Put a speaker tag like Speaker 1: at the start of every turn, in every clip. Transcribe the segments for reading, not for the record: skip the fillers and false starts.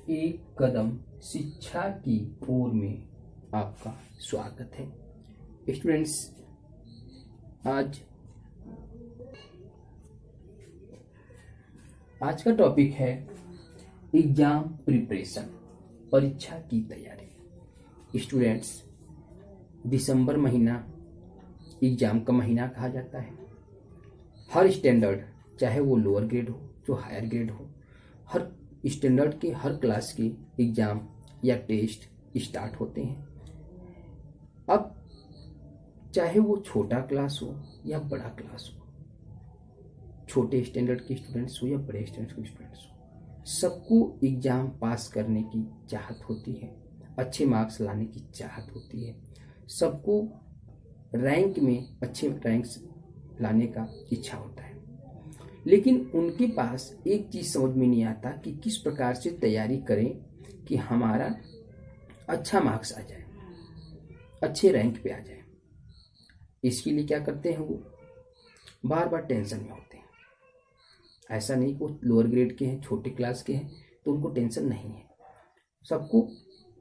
Speaker 1: एक कदम शिक्षा की ओर में आपका स्वागत है। स्टूडेंट्स, आज का टॉपिक है एग्जाम प्रिपरेशन, परीक्षा की तैयारी। स्टूडेंट्स, दिसंबर महीना एग्जाम का महीना कहा जाता है। हर स्टैंडर्ड, चाहे वो लोअर ग्रेड हो जो हायर ग्रेड हो, हर स्टैंडर्ड के हर क्लास के एग्जाम या टेस्ट स्टार्ट होते हैं। अब चाहे वो छोटा क्लास हो या बड़ा क्लास हो, छोटे स्टैंडर्ड के स्टूडेंट्स हो या बड़े स्टैंडर्ड के स्टूडेंट्स हो, सबको एग्जाम पास करने की चाहत होती है, अच्छे मार्क्स लाने की चाहत होती है, सबको रैंक में अच्छे रैंक्स लाने का इच्छा होता है। लेकिन उनके पास एक चीज समझ में नहीं आता कि किस प्रकार से तैयारी करें कि हमारा अच्छा मार्क्स आ जाए, अच्छे रैंक पे आ जाए। इसके लिए क्या करते हैं, वो बार बार टेंशन में होते हैं। ऐसा नहीं कि वो लोअर ग्रेड के हैं, छोटे क्लास के हैं तो उनको टेंशन नहीं है, सबको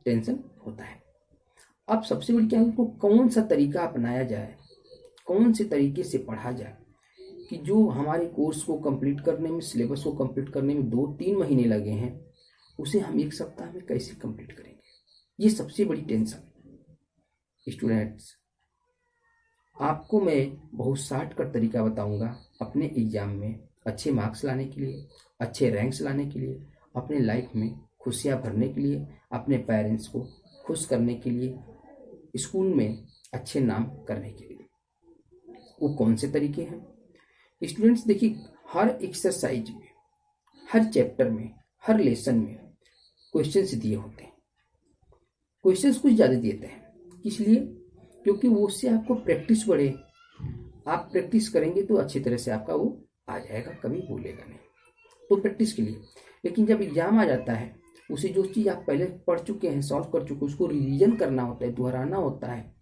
Speaker 1: टेंशन होता है। अब सबसे बड़ी क्या है, उनको कौन सा तरीका अपनाया जाए, कौन से तरीके से पढ़ा जाए कि जो हमारे कोर्स को कंप्लीट करने में, सिलेबस को कंप्लीट करने में 2-3 महीने लगे हैं, उसे हम 1 सप्ताह में कैसे कंप्लीट करेंगे। ये सबसे बड़ी टेंशन। स्टूडेंट्स, आपको मैं बहुत शॉर्टकट तरीका बताऊंगा अपने एग्जाम में अच्छे मार्क्स लाने के लिए, अच्छे रैंक्स लाने के लिए, अपने लाइफ में खुशियां भरने के लिए, अपने पेरेंट्स को खुश करने के लिए, स्कूल में अच्छे नाम करने के लिए। वो कौन से तरीके हैं स्टूडेंट्स? देखिए, हर एक्सरसाइज में, हर चैप्टर में, हर लेसन में क्वेश्चंस दिए होते हैं। क्वेश्चंस कुछ ज़्यादा देते हैं, इसलिए क्योंकि वो उससे आपको प्रैक्टिस बढ़े। आप प्रैक्टिस करेंगे तो अच्छी तरह से आपका वो आ जाएगा, कभी भूलेगा नहीं, तो प्रैक्टिस के लिए। लेकिन जब एग्जाम आ जाता है, उसे जो चीज़ आप पहले पढ़ चुके हैं, सॉल्व कर चुके हैं, उसको रिवीजन करना होता है, दोहराना होता है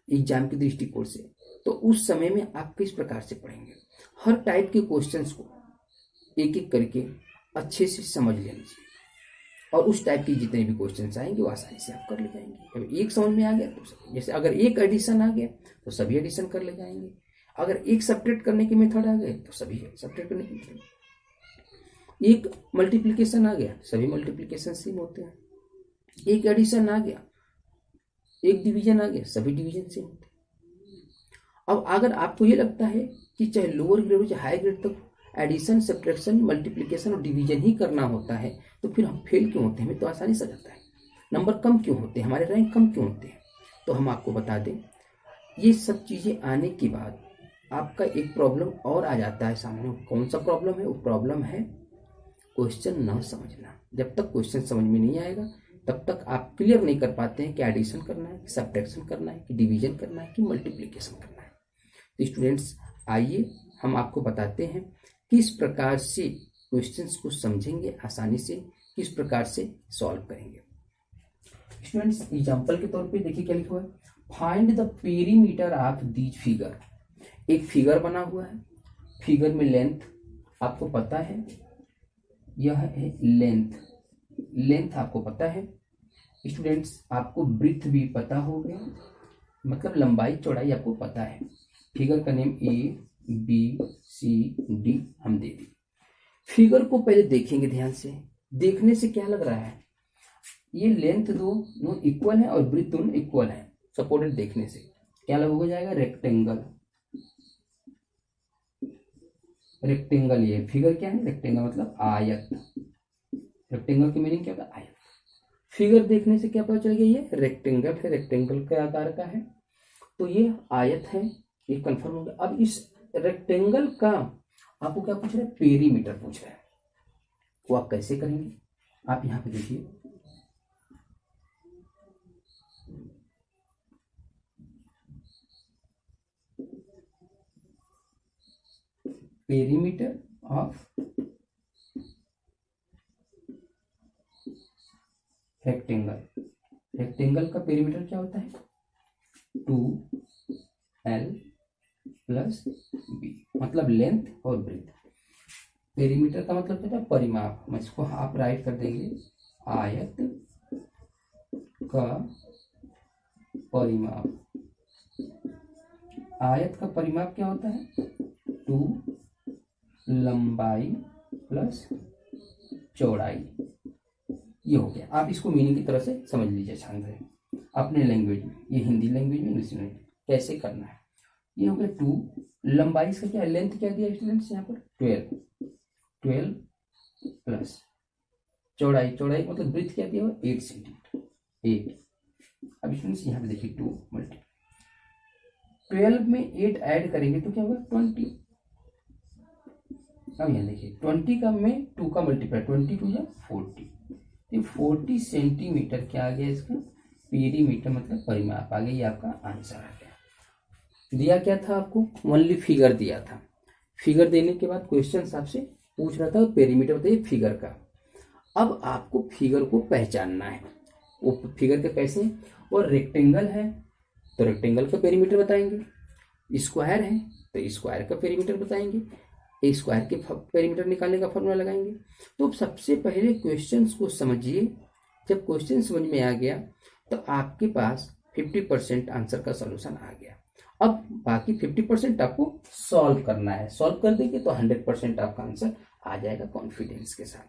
Speaker 1: एग्जाम के दृष्टिकोण से। तो उस समय में आप किस प्रकार से पढ़ेंगे, हर टाइप के क्वेश्चंस को एक एक करके अच्छे से समझ लेना चाहिए, और उस टाइप के जितने भी क्वेश्चंस आएंगे वो आसानी से आप कर ले जाएंगे। अगर एक समझ में आ गया तो सब, जैसे अगर एक एडिशन आ गया तो सभी एडिशन कर ले जाएंगे, अगर एक सब्ट्रैक्ट करने के मेथड आ गए तो सभी सब्ट्रैक्ट करने के मेथड, एक मल्टीप्लिकेशन आ गया सभी मल्टीप्लिकेशन सेम होते हैं, एक एडिशन आ गया, एक डिवीजन आ गया, सभी डिवीजन सेम होते हैं। अब अगर आपको ये लगता है कि चाहे लोअर ग्रेड हो चाहे हाई ग्रेड तक एडिशन, सब्ट्रैक्शन, मल्टीप्लिकेशन और डिवीजन ही करना होता है, तो फिर हम फेल क्यों होते हैं? हमें तो आसानी से जाता है, नंबर कम क्यों होते हैं, हमारे रैंक कम क्यों होते हैं? तो हम आपको बता दें, ये सब चीज़ें आने के बाद आपका एक प्रॉब्लम और आ जाता है सामने। कौन सा प्रॉब्लम है? वो प्रॉब्लम है क्वेश्चन न समझना। जब तक क्वेश्चन समझ में नहीं आएगा तब तक आप क्लियर नहीं कर पाते हैं कि एडिशन करना है, कि सब्ट्रैक्शन करना है, कि डिवीजन करना है, कि मल्टीप्लिकेशन करना है। तो स्टूडेंट्स, आइए हम आपको बताते हैं किस प्रकार से क्वेश्चंस को समझेंगे आसानी से, किस प्रकार से सॉल्व करेंगे। स्टूडेंट्स, एग्जांपल के तौर पे देखिए क्या लिखा हुआ है, find the perimeter of these figure. एक फिगर बना हुआ है, फिगर में लेंथ आपको पता है, यह है लेंथ आपको पता है। स्टूडेंट्स, आपको ब्रीथ भी पता हो गया, मतलब लंबाई चौड़ाई आपको पता है। फिगर का नेम ABCD हम दे दी। फिगर को पहले देखेंगे ध्यान से, देखने से क्या लग रहा है, ये लेंथ दोनों इक्वल है और ब्रीथ दोनों इक्वल है। सपोर्टेड देखने से क्या लग हो जाएगा, रेक्टेंगल। रेक्टेंगल, ये फिगर क्या है, रेक्टेंगल मतलब आयत। रेक्टेंगल की मीनिंग क्या होता है, आयत। फिगर देखने से क्या पता चल गया, ये रेक्टेंगल है, रेक्टेंगल के आकार का है, तो ये आयत है, ये कंफर्म हो गया। अब इस रेक्टेंगल का आपको क्या पूछ रहा है, पेरीमीटर पूछ रहा है। वो आप कैसे करेंगे, आप यहां पे देखिए, पेरीमीटर ऑफ रेक्टेंगल। रेक्टेंगल का पेरीमीटर क्या होता है, 2L + B, मतलब लेंथ और ब्रेथ। पेरीमीटर का मतलब क्या है, परिमाप। मैं इसको आप राइट कर देंगे आयत का परिमाप। आयत का परिमाप क्या होता है? 2 लंबाई प्लस चौड़ाई। ये हो गया। आप इसको मीनिंग की तरह से समझ लीजिए छात्र है अपने लैंग्वेज में, ये हिंदी लैंग्वेज में, इंग्लिश में कैसे करना है। ये हो गया 2 लंबाई इसका क्या लेंथ क्या दिया स्टूडेंट्स यहाँ पर 12 प्लस चौड़ाई मतलब ब्रीथ क्या दिया हुआ 8 सेंटीमीटर 8। अब स्टूडेंट्स यहाँ पे देखिए 2 मल्टी 12 में 8 ऐड करेंगे तो क्या होगा 20। अब यहाँ देखिए 20 का में 2 का मल्टीप्लाई 22 या 40, ये 40 सेंटीमीटर क्या आ गया इसका पेरीमीटर मतलब परिमाप आ गया। ये आपका आंसर आ गया। दिया क्या था आपको? ओनली फिगर दिया था। फिगर देने के बाद क्वेश्चन आपसे पूछ रहा था पेरीमीटर बताइए फिगर का। अब आपको फिगर को पहचानना है। वो फिगर के कैसे? और रेक्टेंगल है तो रेक्टेंगल का पेरीमीटर बताएंगे, स्क्वायर है तो स्क्वायर का पेरीमीटर बताएंगे, एक स्क्वायर के पेरीमीटर निकालने का फॉर्मूला लगाएंगे। तो सबसे पहले क्वेश्चंस को समझिए। जब क्वेश्चन समझ में आ गया तो आपके पास 50% आंसर का सॉल्यूशन आ गया। अब बाकी 50% आपको सॉल्व करना है। सॉल्व कर देंगे तो 100% आपका आंसर आ जाएगा कॉन्फिडेंस के साथ।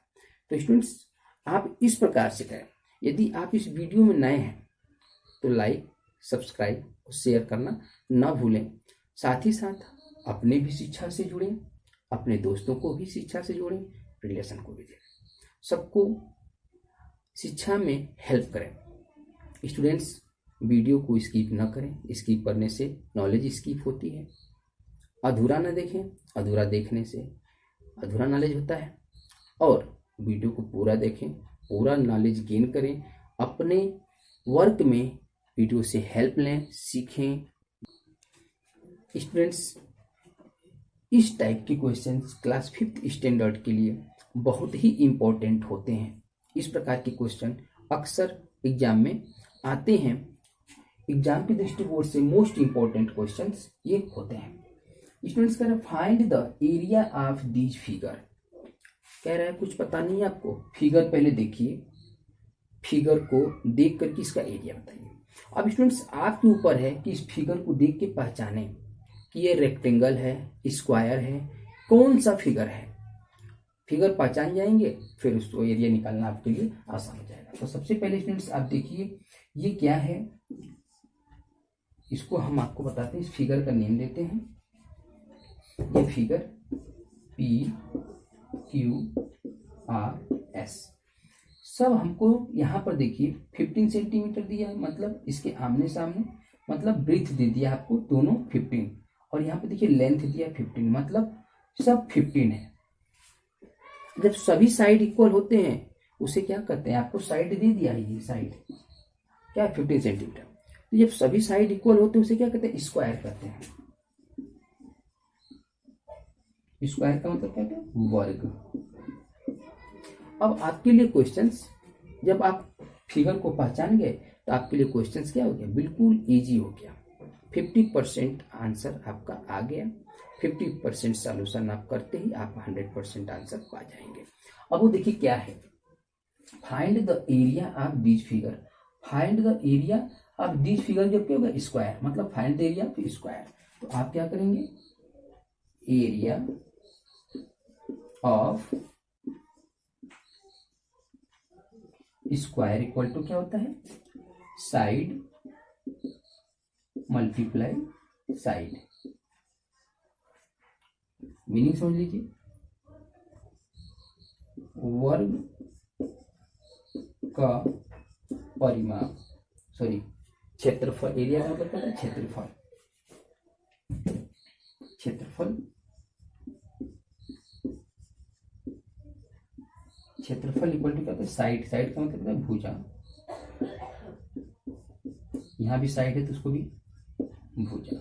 Speaker 1: तो स्टूडेंट्स आप इस प्रकार से करें। यदि आप इस वीडियो में नए हैं तो लाइक सब्सक्राइब और शेयर करना ना भूलें। साथ ही साथ अपने भी शिक्षा से जुड़ें, अपने दोस्तों को भी शिक्षा से जोड़ें, रिलेशन को भी दें, सबको शिक्षा में हेल्प करें। स्टूडेंट्स वीडियो को स्किप ना करें, स्किप करने से नॉलेज स्किप होती है। अधूरा ना देखें, अधूरा देखने से अधूरा नॉलेज होता है। और वीडियो को पूरा देखें, पूरा नॉलेज गेन करें, अपने वर्क में वीडियो से हेल्प लें, सीखें। स्टूडेंट्स इस टाइप के क्वेश्चंस क्लास 5th स्टैंडर्ड के लिए बहुत ही इम्पोर्टेंट होते हैं। इस प्रकार के क्वेश्चन अक्सर एग्जाम में आते हैं। एग्जाम के दृष्टिकोण से मोस्ट इम्पोर्टेंट क्वेश्चंस ये होते हैं। स्टूडेंट्स कह रहे हैं find the area of these figure. कह रहा है कुछ पता नहीं है आपको, फिगर पहले देखिए, फिगर को देख करके इसका एरिया बताइए। अब स्टूडेंट्स आपके ऊपर है कि इस फिगर को देख के पहचाने कि ये रेक्टेंगल है, स्क्वायर है, कौन सा फिगर है। फिगर पहचान जाएंगे फिर उसको एरिया निकालना आपके लिए आसान हो जाएगा। तो सबसे पहले स्टूडेंट्स आप देखिए ये क्या है, इसको हम आपको बताते हैं। इस फिगर का नेम देते हैं, ये फिगर PQRS। सब हमको यहाँ पर देखिए 15 सेंटीमीटर दिया है, मतलब इसके आमने सामने, मतलब ब्रीथ दे दिया आपको दोनों 15, और यहाँ पे देखिए लेंथ दिया 15, मतलब सब 15 है। जब सभी साइड इक्वल होते हैं उसे क्या करते हैं, आपको साइड दे दिया है, ये साइड क्या है 15 सेंटीमीटर। तो जब सभी साइड इक्वल होते हैं उसे क्या कहते हैं, स्क्वायर करते हैं। स्क्वायर का मतलब क्या है, वर्ग। अब आपके लिए क्वेश्चंस, जब आप फिगर को पहचान गए तो आपके लिए क्वेश्चंस क्या हो गया, बिल्कुल इजी हो गया। 50% आंसर आपका आ गया। 50% सॉल्यूशन आप करते ही आप 100% आंसर पा जाएंगे। अब वो देखिए क्या है, find the area of this figure. Find the area of this figure जब क्या होगा, स्क्वायर, मतलब find the area of square. तो आप क्या करेंगे, area of square equal to क्या होता है, साइड मल्टीप्लाई साइड। मीनिंग समझ लीजिए, वर्ग का परिमाप, सॉरी क्षेत्रफल, एरिया का मतलब क्या है, क्षेत्रफल। क्षेत्रफल क्षेत्रफल इक्वल टू क्या होता है, साइड। साइड का मतलब है भुजा, यहां भी साइड है तो उसको भी भुजा।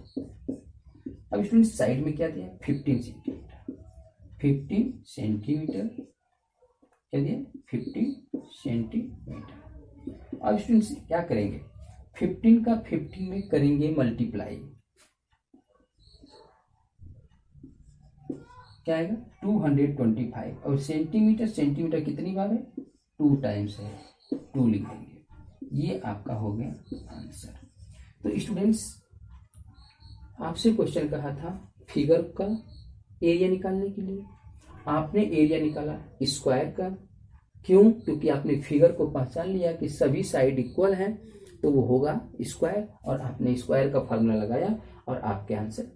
Speaker 1: अब स्टूडेंट साइड में क्या दिया, 15 सेंटीमीटर। 15 सेंटीमीटर क्या दिया, 15 सेंटीमीटर। अब स्टूडेंट्स क्या करेंगे, 15 का 15 में करेंगे मल्टीप्लाई, क्या आएगा 225। और सेंटीमीटर, सेंटीमीटर कितनी बार है, 2 टाइम्स है, 2 लिख देंगे। ये आपका हो गया आंसर। तो स्टूडेंट्स, आपसे क्वेश्चन कहा था फिगर का एरिया निकालने के लिए, आपने एरिया निकाला स्क्वायर का। क्यों? क्योंकि आपने फिगर को पहचान लिया कि सभी साइड इक्वल हैं, तो वो होगा स्क्वायर, और आपने स्क्वायर का फार्मूला लगाया और आपके आंसर